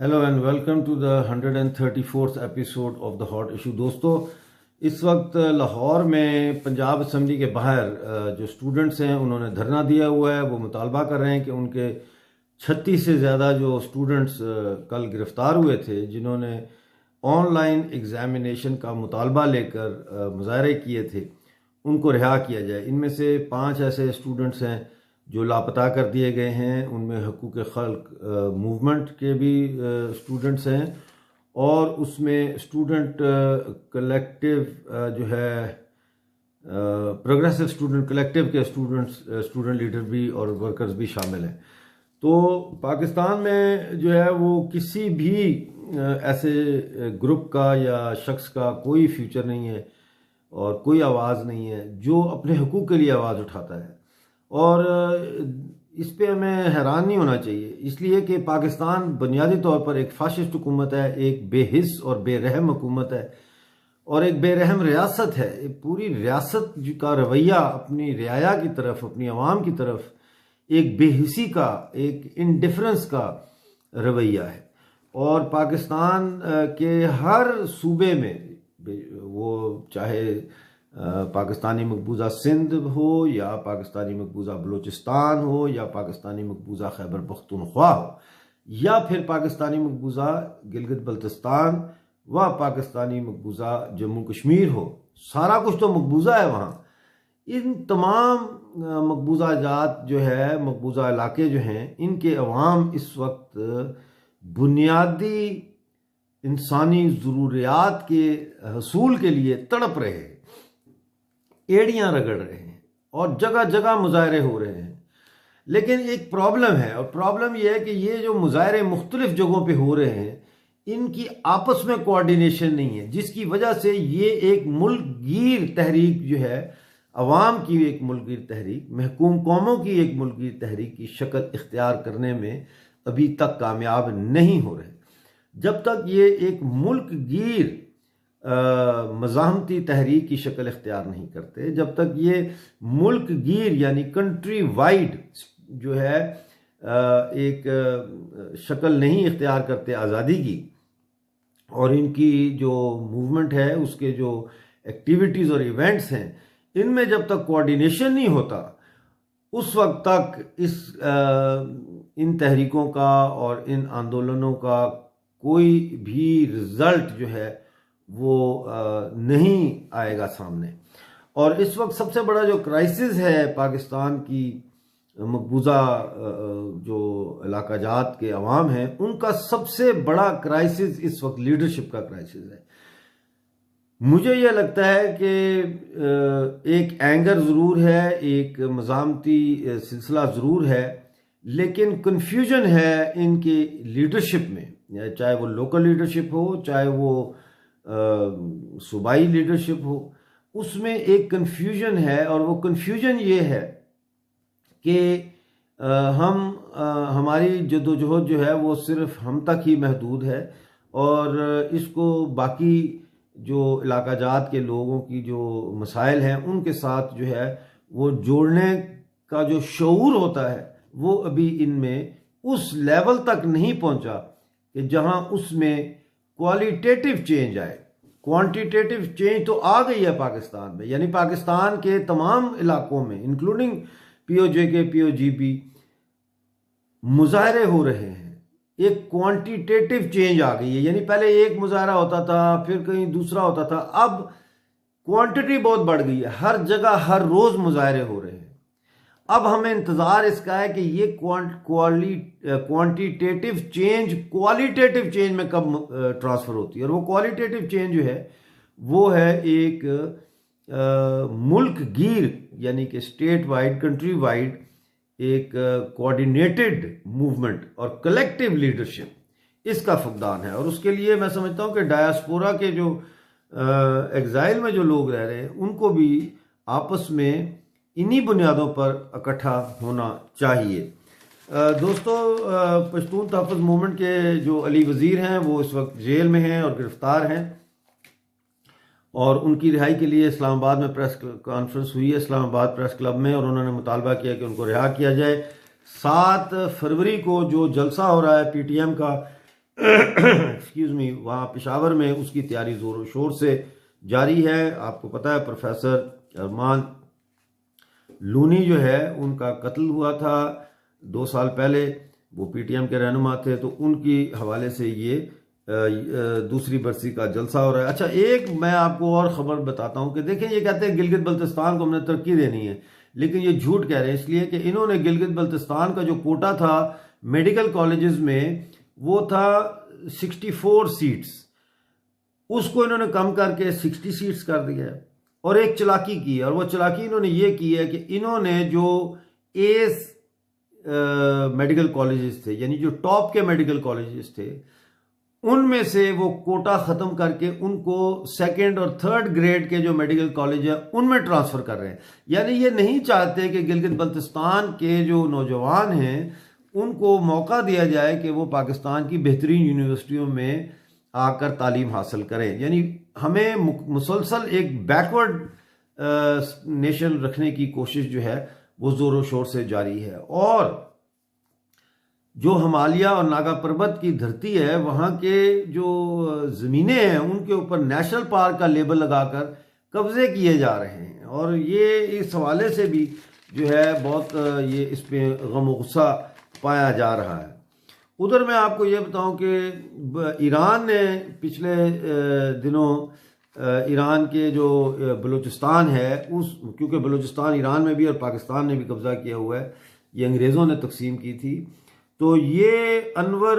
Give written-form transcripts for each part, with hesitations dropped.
Hello and welcome to the 134th episode of the hot issue. दोस्तों, इस वक्त लाहौर में पंजाब असम्बली के बाहर जो स्टूडेंट्स हैं उन्होंने धरना दिया हुआ है। वो मुतालबा कर रहे हैं कि उनके 36 से ज़्यादा जो स्टूडेंट्स कल गिरफ्तार हुए थे, जिन्होंने ऑनलाइन एग्ज़ामिनेशन का मुतालबा लेकर मुजाहरे किए थे, उनको रिहा किया जाए। इनमें से 5 ऐसे स्टूडेंट्स हैं जो लापता कर दिए गए हैं। उनमें हकूक़ खल्क मूवमेंट के भी स्टूडेंट्स हैं और उसमें स्टूडेंट कलेक्टिव जो है प्रोग्रेसिव स्टूडेंट कलेक्टिव के स्टूडेंट लीडर भी और वर्कर्स भी शामिल हैं। तो पाकिस्तान में जो है वो किसी भी ऐसे ग्रुप का या शख्स का कोई फ्यूचर नहीं है और कोई आवाज़ नहीं है जो अपने हकूक़ के लिए आवाज़ उठाता है। और इस पे हमें हैरान नहीं होना चाहिए, इसलिए कि पाकिस्तान बुनियादी तौर पर एक फाशिस्ट हुकूमत है, एक बेहिस और बेरहम हुकूमत है और एक बेरहम रियासत है। पूरी रियासत का रवैया अपनी रियाया की तरफ, अपनी आवाम की तरफ एक बेहिसी का, एक इंडिफरेंस का रवैया है। और पाकिस्तान के हर सूबे में, वो चाहे पाकिस्तानी मकबूजा सिंध हो या पाकिस्तानी मकबूजा बलूचिस्तान हो या पाकिस्तानी मकबूजा खैबर पख्तूनख्वा हो या फिर पाकिस्तानी मकबूजा गिलगित बल्तिस्तान व पाकिस्तानी मकबूजा जम्मू कश्मीर हो, सारा कुछ तो मकबूजा है वहाँ। इन तमाम मकबूजा जात जो है, मकबूजा इलाके जो हैं, इनके अवाम इस वक्त बुनियादी इंसानी ज़रूरियात के हसूल के लिए तड़प रहे हैं, एड़ियां रगड़ रहे हैं और जगह जगह मुजाहरे हो रहे हैं। लेकिन एक प्रॉब्लम है, और प्रॉब्लम यह है कि ये जो मुजाहरे मुख्तलिफ जगहों पे हो रहे हैं, इनकी आपस में कोऑर्डिनेशन नहीं है, जिसकी वजह से ये एक मुल्कगीर तहरीक जो है, अवाम की एक मुल्कगीर तहरीक, महकूम कौमों की एक मुल्कगीर तहरीक की शक्ल इख्तियार करने में अभी तक कामयाब नहीं हो रहे। जब तक ये एक मुल्कगीर मज़ाहमती तहरीक की शक्ल इख्तियार नहीं करते, जब तक ये मुल्क गिर यानी कंट्री वाइड जो है एक शक्ल नहीं इख्तियार करते आज़ादी की, और इनकी जो मूवमेंट है, उसके जो एक्टिविटीज़ और इवेंट्स हैं, इनमें जब तक कोऑर्डिनेशन नहीं होता, उस वक्त तक इन तहरीकों का और इन आंदोलनों का कोई भी रिज़ल्ट जो है वो नहीं आएगा सामने। और इस वक्त सबसे बड़ा जो क्राइसिस है पाकिस्तान की मकबूजा जो इलाका जात के अवाम हैं, उनका सबसे बड़ा क्राइसिस इस वक्त लीडरशिप का क्राइसिस है। मुझे यह लगता है कि एक एंगर ज़रूर है, एक मज़ामती सिलसिला ज़रूर है, लेकिन कन्फ्यूजन है इनकी लीडरशिप में, चाहे वो लोकल लीडरशिप हो, चाहे वो सूबाई लीडरशिप हो, उसमें एक कन्फ्यूजन है। और वो कन्फ्यूजन ये है कि हमारी जदोजहद जो है वो सिर्फ हम तक ही महदूद है, और इसको बाकी जो इलाका जात के लोगों की जो मसाइल हैं उनके साथ जो है वो जोड़ने का जो शऊर होता है, वो अभी इनमें उस लेवल तक नहीं पहुंचा कि जहां उसमें क्वालिटेटिव चेंज आए। क्वांटिटेटिव चेंज तो आ गई है पाकिस्तान में, यानी पाकिस्तान के तमाम इलाकों में इंक्लूडिंग पीओजे के पीओजीबी मुजाहरे हो रहे हैं। एक क्वांटिटेटिव चेंज आ गई है, यानी पहले एक मुजाहरा होता था, फिर कहीं दूसरा होता था, अब क्वांटिटी बहुत बढ़ गई है। हर जगह हर रोज मुजाहरे हो रहे हैं। अब हमें इंतजार इसका है कि ये क्वांटिटेटिव चेंज क्वालिटेटिव चेंज में कब ट्रांसफर होती है। और वो क्वालिटेटिव चेंज जो है वो है एक मुल्क गिर यानी कि स्टेट वाइड, कंट्री वाइड एक कोऑर्डिनेटेड मूवमेंट और कलेक्टिव लीडरशिप, इसका फुकदान है। और उसके लिए मैं समझता हूं कि डायस्पोरा के जो एग्जाइल में जो लोग रह रहे हैं, उनको भी आपस में इन्हीं बुनियादों पर इकट्ठा होना चाहिए। दोस्तों, पश्तून तहफ़्फ़ुज़ मूवमेंट के जो अली वज़ीर हैं वो इस वक्त जेल में हैं और गिरफ्तार हैं, और उनकी रिहाई के लिए इस्लामाबाद में प्रेस कॉन्फ्रेंस हुई है, इस्लामाबाद प्रेस क्लब में, और उन्होंने मुतालबा किया कि उनको रिहा किया जाए। 7 फरवरी को जो जलसा हो रहा है पीटीएम का एक्सक्यूज मी, वहाँ पेशावर में उसकी तैयारी ज़ोर शोर से जारी है। आपको पता है प्रोफेसर अरमान लूनी जो है उनका कत्ल हुआ था 2 साल पहले, वो पीटीएम के रहनुमा थे, तो उनकी हवाले से ये दूसरी बरसी का जलसा हो रहा है। अच्छा, एक मैं आपको और ख़बर बताता हूँ कि देखें, ये कहते हैं गिलगित बल्तिस्तान को हमने तरक्की देनी है, लेकिन ये झूठ कह रहे हैं, इसलिए कि इन्होंने गिलगित बल्तिस्तान का जो कोटा था मेडिकल कॉलेजेस में वो था 64 सीट्स, उसको इन्होंने कम करके 60 सीट्स कर दिया है। और एक चालाकी की है, और वो चालाकी इन्होंने ये की है कि इन्होंने जो एस मेडिकल कॉलेजेस थे, यानी जो टॉप के मेडिकल कॉलेजेस थे, उनमें से वो कोटा ख़त्म करके उनको सेकंड और थर्ड ग्रेड के जो मेडिकल कॉलेज है उनमें ट्रांसफ़र कर रहे हैं। यानी ये नहीं चाहते कि गिलगित बल्तिस्तान के जो नौजवान हैं उनको मौका दिया जाए कि वो पाकिस्तान की बेहतरीन यूनिवर्सिटियों में आकर तालीम हासिल करें। यानी हमें मुसलसल एक बैकवर्ड नेशन रखने की कोशिश जो है वो ज़ोरों शोर से जारी है। और जो हिमालय और नागा पर्वत की धरती है, वहाँ के जो ज़मीनें हैं उनके ऊपर नेशनल पार्क का लेबल लगाकर कब्ज़े किए जा रहे हैं। और ये इस हवाले से भी जो है बहुत ये इस पर गम गुस्सा पाया जा रहा है। उधर मैं आपको ये बताऊं कि ईरान ने पिछले दिनों ईरान के जो बलूचिस्तान है उस, क्योंकि बलूचिस्तान ईरान में भी और पाकिस्तान ने भी कब्ज़ा किया हुआ है, ये अंग्रेज़ों ने तकसीम की थी, तो ये अनवर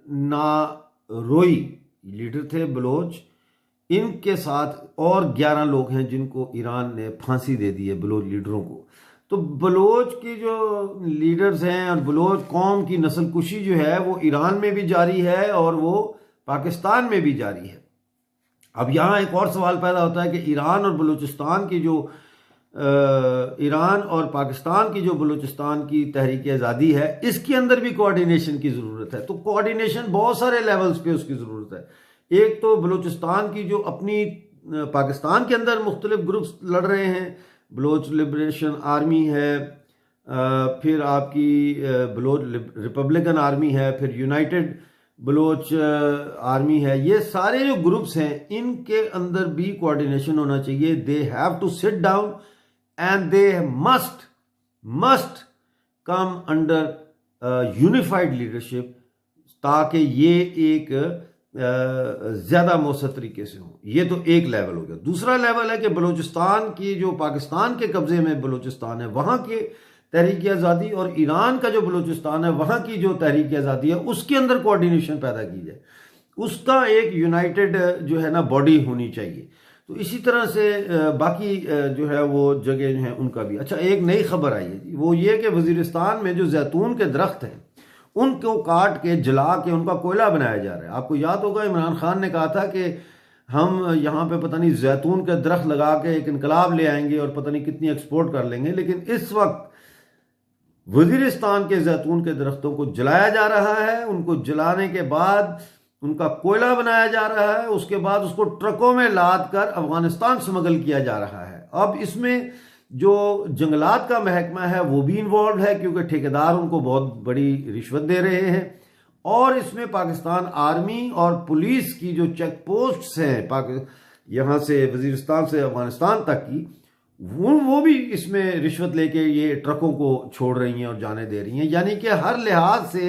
नारोई लीडर थे बलोच, इनके साथ और 11 लोग हैं जिनको ईरान ने फांसी दे दी है, बलोच लीडरों को। तो बलोच की जो लीडर्स हैं और बलोच कौम की नस्ल कुशी जो है वो ईरान में भी जारी है और वो पाकिस्तान में भी जारी है। अब यहाँ एक और सवाल पैदा होता है कि ईरान और बलूचिस्तान की जो ईरान और पाकिस्तान की जो बलूचिस्तान की तहरीक आज़ादी है, इसके अंदर भी कोऑर्डिनेशन की ज़रूरत है। तो कोऑर्डिनेशन बहुत सारे लेवल्स पे उसकी ज़रूरत है। एक तो बलूचिस्तान की जो अपनी पाकिस्तान के अंदर मुख्तलिफ ग्रुप्स लड़ रहे हैं, बलोच लिबरेशन आर्मी है, फिर आपकी बलोच रिपब्लिकन आर्मी है, फिर यूनाइटेड बलोच आर्मी है, ये सारे जो ग्रुप्स हैं इनके अंदर भी कोऑर्डिनेशन होना चाहिए। They have to sit down and they must come under unified leadership, ताकि ये एक ज़्यादा मौसर तरीके से हो। ये तो एक लेवल हो गया। दूसरा लेवल है कि बलूचिस्तान की जो पाकिस्तान के कब्ज़े में बलूचिस्तान है, वहाँ के तहरीक आज़ादी और ईरान का जो बलूचिस्तान है वहाँ की जो तहरीक आज़ादी है उसके अंदर कोऑर्डिनेशन पैदा की जाए, उसका एक यूनाइटेड जो है ना बॉडी होनी चाहिए। तो इसी तरह से बाकी जो है वो जगह जो है उनका भी। अच्छा, एक नई खबर आई है, वो ये कि वज़ीरिस्तान में जो जैतून के दरख्त हैं उनको काट के जला के उनका कोयला बनाया जा रहा है। आपको याद होगा इमरान खान ने कहा था कि हम यहाँ पे पता नहीं जैतून के दरख्त लगा के एक इनकलाब ले आएंगे और पता नहीं कितनी एक्सपोर्ट कर लेंगे, लेकिन इस वक्त वज़ीरिस्तान के जैतून के दरख्तों को जलाया जा रहा है। उनको जलाने के बाद उनका कोयला बनाया जा रहा है, उसके बाद उसको ट्रकों में लाद कर अफगानिस्तान स्मगल किया जा रहा है। अब इसमें जो जंगलात का महकमा है वो भी इन्वॉल्व है, क्योंकि ठेकेदार उनको बहुत बड़ी रिश्वत दे रहे हैं। और इसमें पाकिस्तान आर्मी और पुलिस की जो चेक पोस्ट्स हैं यहाँ से वज़ीरिस्तान से अफगानिस्तान तक की, वो भी इसमें रिश्वत लेके ये ट्रकों को छोड़ रही हैं और जाने दे रही हैं। यानी कि हर लिहाज से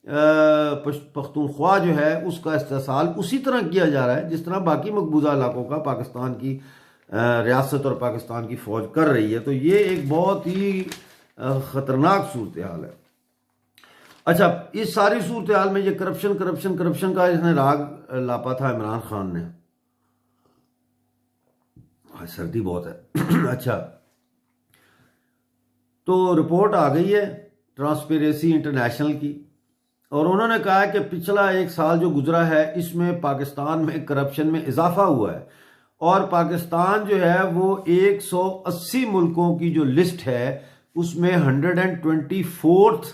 पख्तूनख्वा जो है उसका इस्तेसाल उसी तरह किया जा रहा है जिस तरह बाकी मकबूजा इलाकों का पाकिस्तान की रियासत और पाकिस्तान की फ़ौज कर रही है। तो ये एक बहुत ही ख़तरनाक सूरत हाल है। अच्छा, इस सारी सूरत हाल में ये करप्शन का इसने राग लापा था इमरान खान ने। सर्दी बहुत है। अच्छा, तो रिपोर्ट आ गई है ट्रांसपेरेंसी इंटरनेशनल की, और उन्होंने कहा कि पिछला 1 साल जो गुजरा है इसमें पाकिस्तान में करप्शन में इजाफा हुआ है, और पाकिस्तान जो है वो 180 मुल्कों की जो लिस्ट है उसमें 124th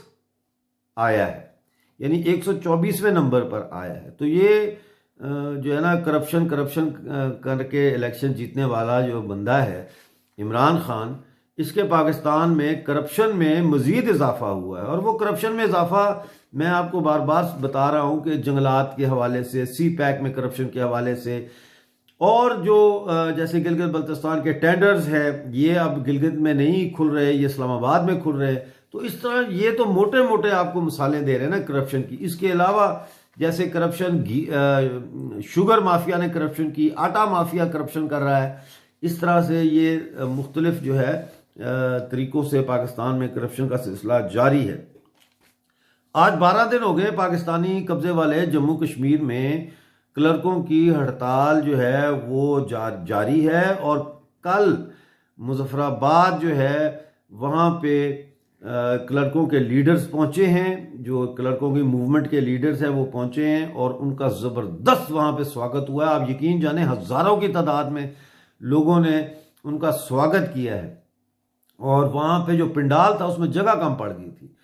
आया है, यानी 124वें नंबर पर आया है। तो ये जो है ना करप्शन करके इलेक्शन जीतने वाला जो बंदा है इमरान खान, इसके पाकिस्तान में करप्शन में मजीद इजाफा हुआ है। और वो करप्शन में इजाफा मैं आपको बार बार बता रहा हूं कि जंगलात के हवाले से, सी पैक में करप्शन के हवाले से, और जो जैसे गिलगित बल्तिस्तान के टेंडर्स हैं, ये अब गिलगित में नहीं खुल रहे, ये इस्लामाबाद में खुल रहे। तो इस तरह ये तो मोटे मोटे आपको मिसालें दे रहे हैं ना करप्शन की। इसके अलावा जैसे करप्शन, शुगर माफिया ने करप्शन की, आटा माफिया करप्शन कर रहा है। इस तरह से ये मुख्तलिफ जो है तरीकों से पाकिस्तान में करप्शन का सिलसिला जारी है। आज 12 दिन हो गए पाकिस्तानी कब्जे वाले जम्मू कश्मीर में क्लर्कों की हड़ताल जो है वो जारी है। और कल मुजफ्फराबाद जो है वहाँ पे क्लर्कों के लीडर्स पहुंचे हैं, जो क्लर्कों की मूवमेंट के लीडर्स हैं वो पहुंचे हैं और उनका ज़बरदस्त वहाँ पे स्वागत हुआ है। आप यकीन जाने हज़ारों की तादाद में लोगों ने उनका स्वागत किया है और वहाँ पे जो पंडाल था उसमें जगह कम पड़ गई थी।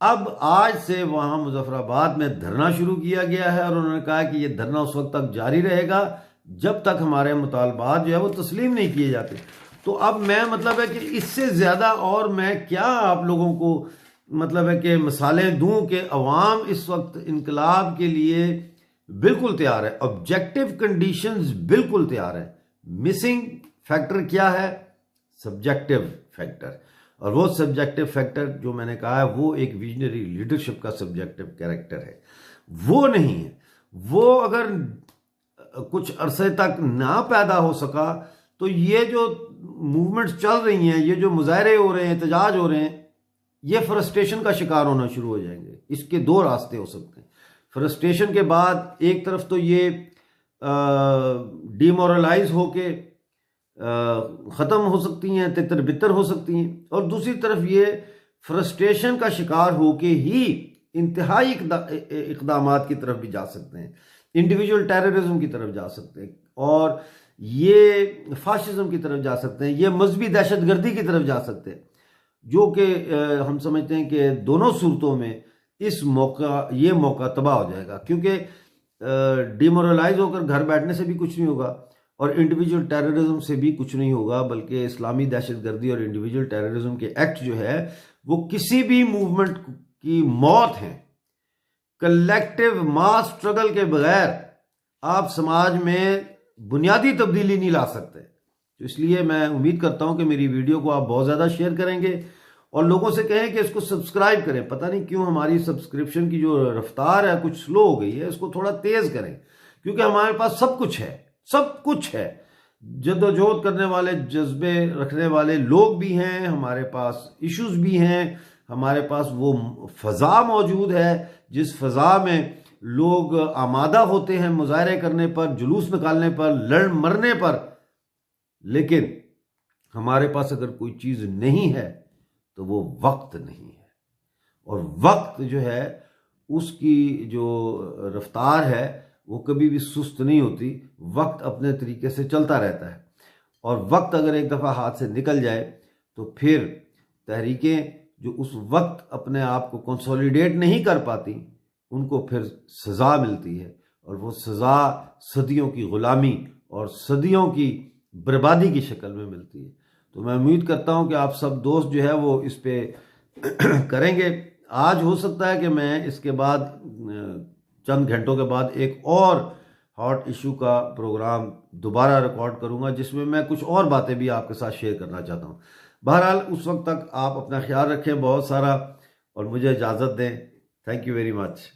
अब आज से वहाँ मुजफ्फराबाद में धरना शुरू किया गया है और उन्होंने कहा कि ये धरना उस वक्त तक जारी रहेगा जब तक हमारे मुतालबात जो है वो तस्लीम नहीं किए जाते। तो अब मैं मतलब है कि इससे ज़्यादा और मैं क्या आप लोगों को मतलब है कि मिसालें दूं कि अवाम इस वक्त इनकलाब के लिए बिल्कुल तैयार है, ऑब्जेक्टिव कंडीशंस बिल्कुल तैयार है। मिसिंग फैक्टर क्या है? Subjective factor. और वो सब्जेक्टिव फैक्टर जो मैंने कहा है वो एक विजनरी लीडरशिप का सब्जेक्टिव कैरेक्टर है, वो नहीं है। वो अगर कुछ अरसे तक ना पैदा हो सका तो ये जो मूवमेंट्स चल रही हैं, ये जो मुजाहरे हो रहे हैं, एहतजाज हो रहे हैं, ये फ्रस्ट्रेशन का शिकार होना शुरू हो जाएंगे। इसके दो रास्ते हो सकते हैं। फ्रस्ट्रेशन के बाद एक तरफ तो ये डिमोरलाइज होके ख़त्म हो सकती हैं, तितर बितर हो सकती हैं, और दूसरी तरफ ये फ्रस्ट्रेशन का शिकार होके ही इंतहाई इक़दामात की तरफ भी जा सकते हैं, इंडिविजुअल टेररिज्म की तरफ जा सकते हैं, और ये फाशिज्म की तरफ जा सकते हैं, ये मजहबी दहशतगर्दी की तरफ जा सकते हैं, जो कि हम समझते हैं कि दोनों सूरतों में ये मौका तबाह हो जाएगा। क्योंकि डिमोरलाइज होकर घर बैठने से भी कुछ नहीं होगा और इंडिविजुअल टेररिज्म से भी कुछ नहीं होगा, बल्कि इस्लामी दहशतगर्दी और इंडिविजुअल टेररिज्म के एक्ट जो है वो किसी भी मूवमेंट की मौत है। कलेक्टिव मास स्ट्रगल के बगैर आप समाज में बुनियादी तब्दीली नहीं ला सकते। तो इसलिए मैं उम्मीद करता हूं कि मेरी वीडियो को आप बहुत ज़्यादा शेयर करेंगे और लोगों से कहें कि इसको सब्सक्राइब करें। पता नहीं क्यों हमारी सब्सक्रिप्शन की जो रफ्तार है कुछ स्लो हो गई है, इसको थोड़ा तेज़ करें, क्योंकि हमारे पास सब कुछ है, सब कुछ है। जद्दोजहद करने वाले, जज्बे रखने वाले लोग भी हैं, हमारे पास इश्यूज भी हैं, हमारे पास वो फ़ज़ा मौजूद है जिस फ़ज़ा में लोग आमादा होते हैं मुजाहरे करने पर, जुलूस निकालने पर, लड़ मरने पर। लेकिन हमारे पास अगर कोई चीज़ नहीं है तो वो वक्त नहीं है, और वक्त जो है उसकी जो रफ्तार है वो कभी भी सुस्त नहीं होती। वक्त अपने तरीके से चलता रहता है, और वक्त अगर एक दफ़ा हाथ से निकल जाए तो फिर तहरीकें जो उस वक्त अपने आप को कंसोलिडेट नहीं कर पाती उनको फिर सज़ा मिलती है, और वो सज़ा सदियों की ग़ुलामी और सदियों की बर्बादी की शक्ल में मिलती है। तो मैं उम्मीद करता हूं कि आप सब दोस्त जो है वो इस पे करेंगे। आज हो सकता है कि मैं इसके बाद चंद घंटों के बाद एक और हॉट इशू का प्रोग्राम दोबारा रिकॉर्ड करूंगा जिसमें मैं कुछ और बातें भी आपके साथ शेयर करना चाहता हूं। बहरहाल उस वक्त तक आप अपना ख्याल रखें बहुत सारा, और मुझे इजाज़त दें। Thank you very much.